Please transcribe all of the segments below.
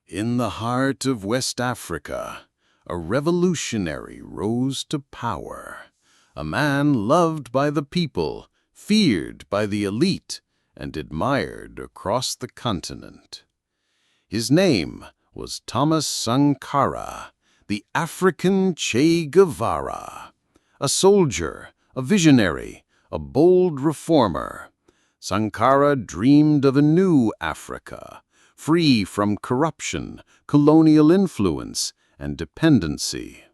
In the heart of West Africa, a revolutionary rose to power. A man loved by the people, feared by the elite, and admired across the continent. His name was Thomas Sankara, the African Che Guevara. A soldier, a visionary, a bold reformer. Sankara dreamed of a new Africa, free from corruption, colonial influence, and dependency.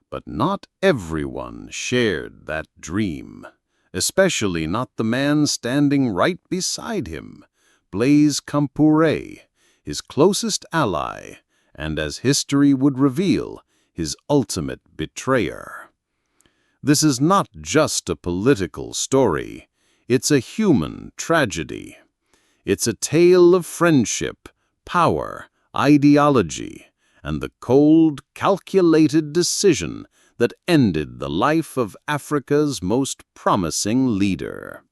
But not everyone shared that dream, especially not the man standing right beside him, Blaise Compaoré, his closest ally, and as history would reveal, his ultimate betrayer. This is not just a political story, it's a human tragedy. It's a tale of friendship, power, ideology, and the cold, calculated decision that ended the life of Africa's most promising leader.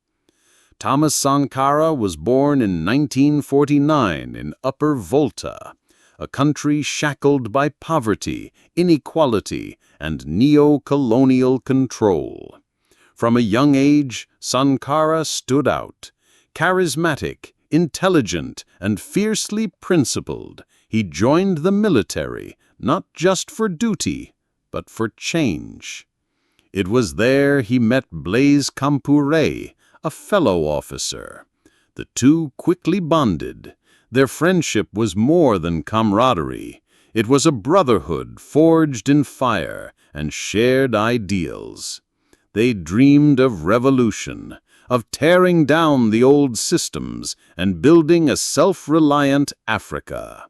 Thomas Sankara was born in 1949 in Upper Volta, a country shackled by poverty, inequality, and neo-colonial control. From a young age, Sankara stood out. Charismatic, intelligent, and fiercely principled, he joined the military, not just for duty, but for change. It was there he met Blaise Compaoré, a fellow officer. The two quickly bonded. Their friendship was more than camaraderie. It was a brotherhood forged in fire and shared ideals. They dreamed of revolution, of tearing down the old systems and building a self-reliant Africa.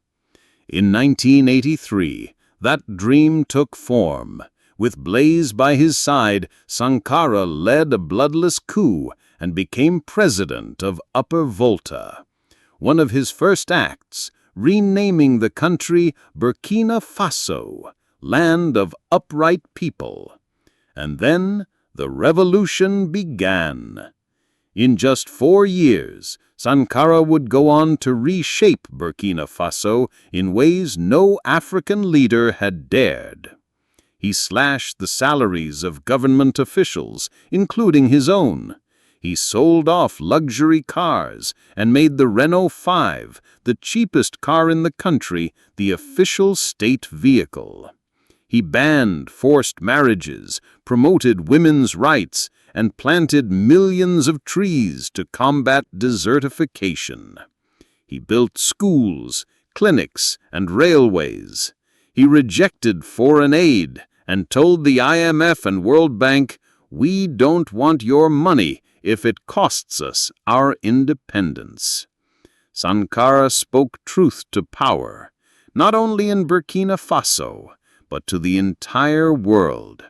In 1983, that dream took form. With Blaise by his side, Sankara led a bloodless coup and became president of Upper Volta. One of his first acts, renaming the country Burkina Faso, land of upright people. And then the revolution began. In just 4 years, Sankara would go on to reshape Burkina Faso in ways no African leader had dared. He slashed the salaries of government officials, including his own. He sold off luxury cars and made the Renault 5, the cheapest car in the country, the official state vehicle. He banned forced marriages, promoted women's rights, and planted millions of trees to combat desertification. He built schools, clinics, and railways. He rejected foreign aid and told the IMF and World Bank, "We don't want your money if it costs us our independence." Sankara spoke truth to power, not only in Burkina Faso, but to the entire world.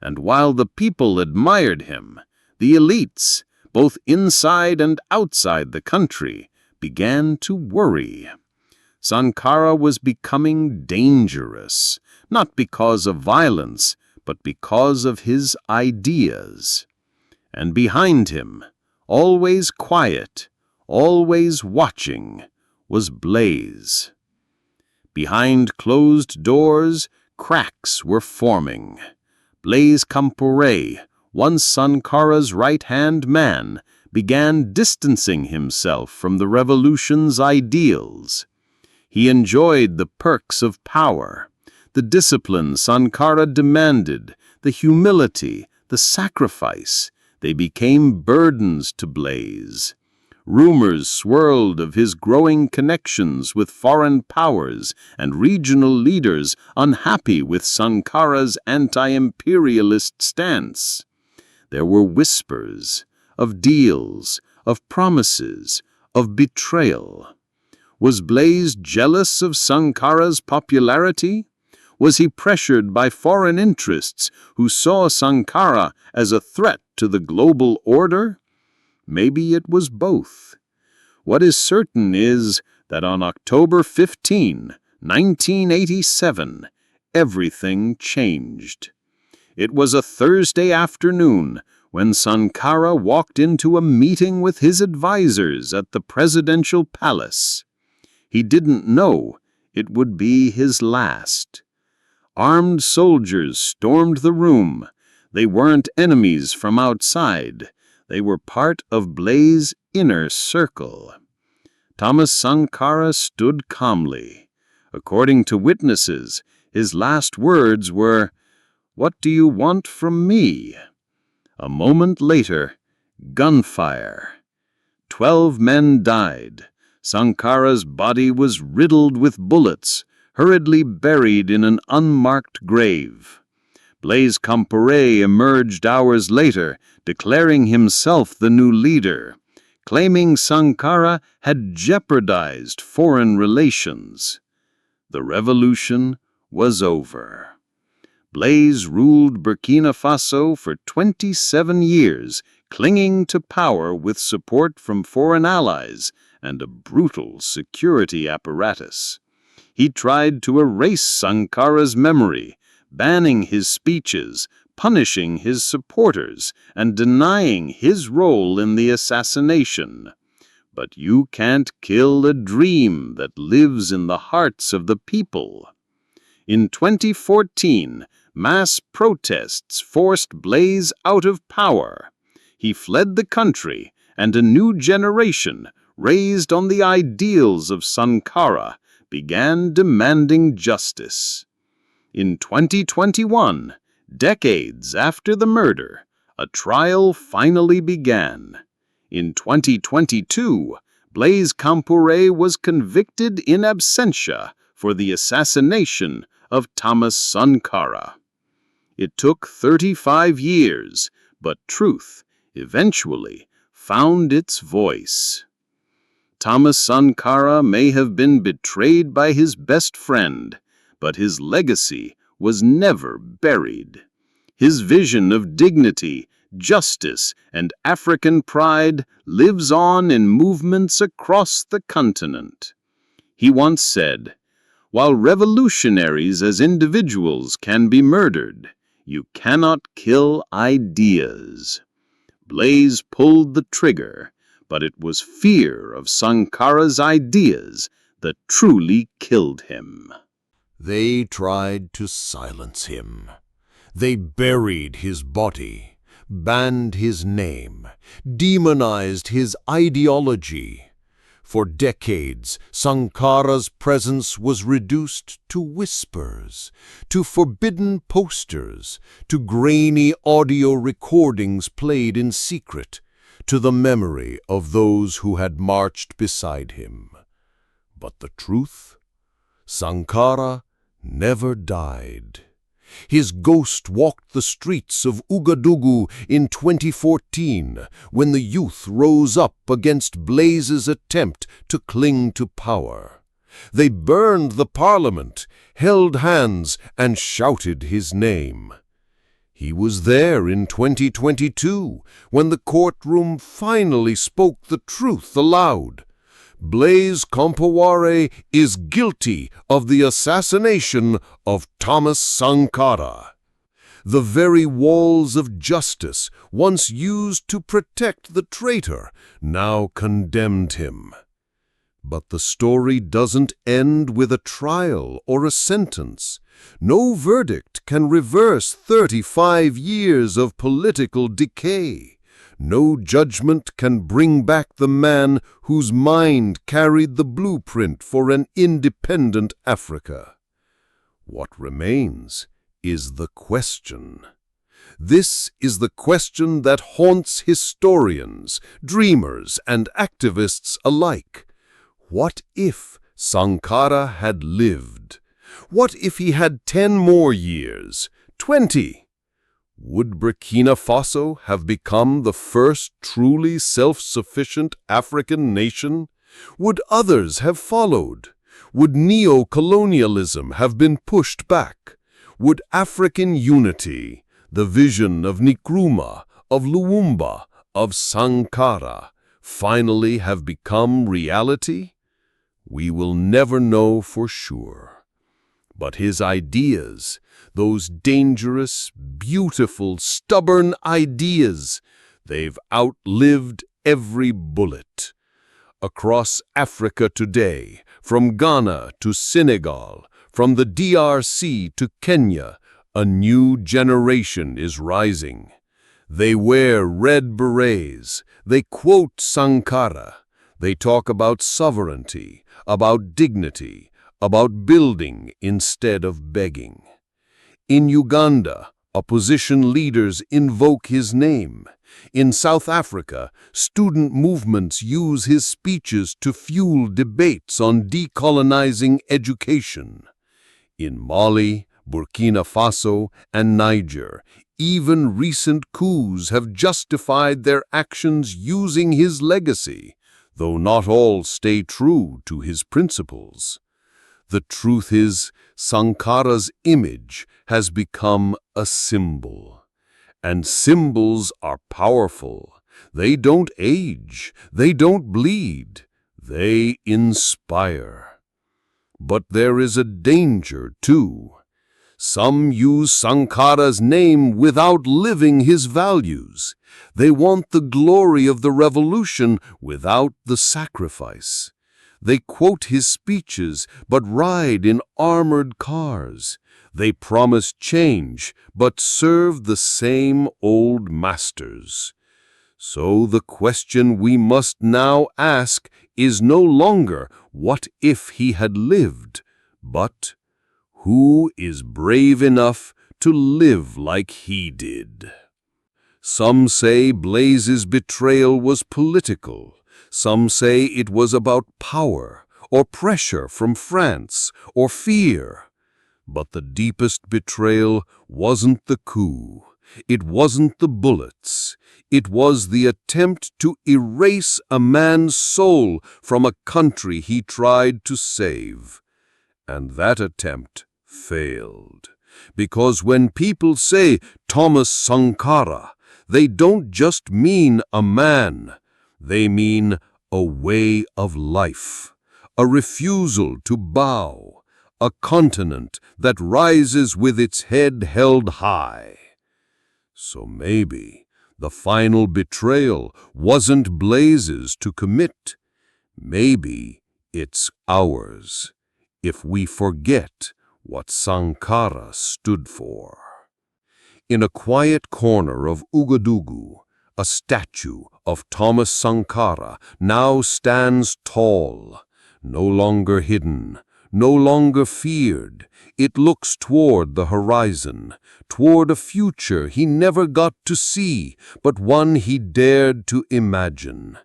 And while the people admired him, the elites, both inside and outside the country, began to worry. Sankara was becoming dangerous, not because of violence, but because of his ideas. And behind him, always quiet, always watching, was Blaise. Behind closed doors, cracks were forming. Blaise Compaoré, once Sankara's right-hand man, began distancing himself from the revolution's ideals. He enjoyed the perks of power, the discipline Sankara demanded, the humility, the sacrifice. They became burdens to Blaise. Rumors swirled of his growing connections with foreign powers and regional leaders unhappy with Sankara's anti-imperialist stance. There were whispers of deals, of promises, of betrayal. Was Blaise jealous of Sankara's popularity? Was he pressured by foreign interests who saw Sankara as a threat to the global order? Maybe it was both. What is certain is that on October 15, 1987, everything changed. It was a Thursday afternoon when Sankara walked into a meeting with his advisors at the presidential palace. He didn't know it would be his last. Armed soldiers stormed the room. They weren't enemies from outside. They were part of Blais's inner circle. Thomas Sankara stood calmly. According to witnesses, his last words were, "What do you want from me?" A moment later, gunfire. 12 men died. Sankara's body was riddled with bullets, hurriedly buried in an unmarked grave. Blaise Compaoré emerged hours later, declaring himself the new leader, claiming Sankara had jeopardized foreign relations. The revolution was over. Blaise ruled Burkina Faso for 27 years, clinging to power with support from foreign allies and a brutal security apparatus. He tried to erase Sankara's memory, banning his speeches, punishing his supporters, and denying his role in the assassination. But you can't kill a dream that lives in the hearts of the people. In 2014, mass protests forced Blaise out of power. He fled the country, and a new generation, raised on the ideals of Sankara, began demanding justice. In 2021, decades after the murder, a trial finally began. In 2022, Blaise Compaoré was convicted in absentia for the assassination of Thomas Sankara. It took 35 years, but truth eventually found its voice. Thomas Sankara may have been betrayed by his best friend, but his legacy was never buried. His vision of dignity, justice, and African pride lives on in movements across the continent. He once said, "While revolutionaries as individuals can be murdered, you cannot kill ideas." Blaise pulled the trigger, but it was fear of Sankara's ideas that truly killed him. They tried to silence him. They buried his body, banned his name, demonized his ideology. For decades, Sankara's presence was reduced to whispers, to forbidden posters, to grainy audio recordings played in secret, to the memory of those who had marched beside him. But the truth? Sankara never died. His ghost walked the streets of Ouagadougou in 2014 when the youth rose up against Blaise's attempt to cling to power. They burned the parliament, held hands, and shouted his name. He was there in 2022 when the courtroom finally spoke the truth aloud. Blaise Compaoré is guilty of the assassination of Thomas Sankara. The very walls of justice, once used to protect the traitor, now condemned him. But the story doesn't end with a trial or a sentence. No verdict can reverse 35 years of political decay. No judgment can bring back the man whose mind carried the blueprint for an independent Africa. What remains is the question. This is the question that haunts historians, dreamers, and activists alike. What if Sankara had lived? What if he had 10 more years, 20? Would Burkina Faso have become the first truly self-sufficient African nation? Would others have followed? Would neo-colonialism have been pushed back? Would African unity, the vision of Nkrumah, of Lumumba, of Sankara, finally have become reality? We will never know for sure. But his ideas, those dangerous, beautiful, stubborn ideas, they've outlived every bullet. across Africa today, from Ghana to Senegal, from the DRC to Kenya, a new generation is rising. They wear red berets, they quote Sankara, they talk about sovereignty, about dignity, about building instead of begging. In Uganda, opposition leaders invoke his name. In South Africa, student movements use his speeches to fuel debates on decolonizing education. In Mali, Burkina Faso, and Niger, even recent coups have justified their actions using his legacy, though not all stay true to his principles. The truth is, Sankara's image has become a symbol. And symbols are powerful. They don't age. They don't bleed. They inspire. But there is a danger, too. Some use Sankara's name without living his values. They want the glory of the revolution without the sacrifice. They quote his speeches but ride in armored cars. They promise change but serve the same old masters. So the question we must now ask is no longer what if he had lived, but who is brave enough to live like he did? Some say Blaise's betrayal was political. Some say it was about power, or pressure from France, or fear. But the deepest betrayal wasn't the coup. It wasn't the bullets. It was the attempt to erase a man's soul from a country he tried to save. And that attempt failed. Because when people say Thomas Sankara, they don't just mean a man. They mean a way of life, a refusal to bow, a continent that rises with its head held high. So maybe the final betrayal wasn't Blaise's to commit. Maybe it's ours, if we forget what Sankara stood for. In a quiet corner of Ouagadougou, a statue of Thomas Sankara now stands tall, no longer hidden, no longer feared. It looks toward the horizon, toward a future he never got to see, but one he dared to imagine.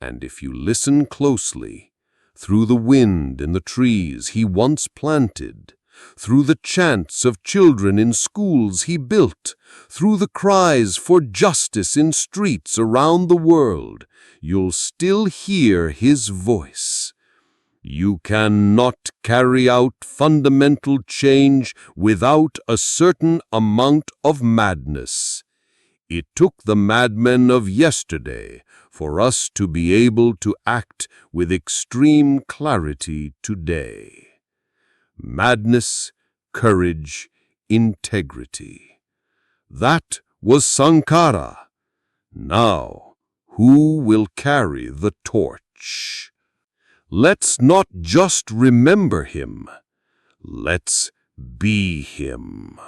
And if you listen closely, through the wind in the trees he once planted, through the chants of children in schools he built, through the cries for justice in streets around the world, you'll still hear his voice. You cannot carry out fundamental change without a certain amount of madness. It took the madmen of yesterday for us to be able to act with extreme clarity today. Madness, courage, integrity. That was Sankara. Now, who will carry the torch? Let's not just remember him. Let's be him.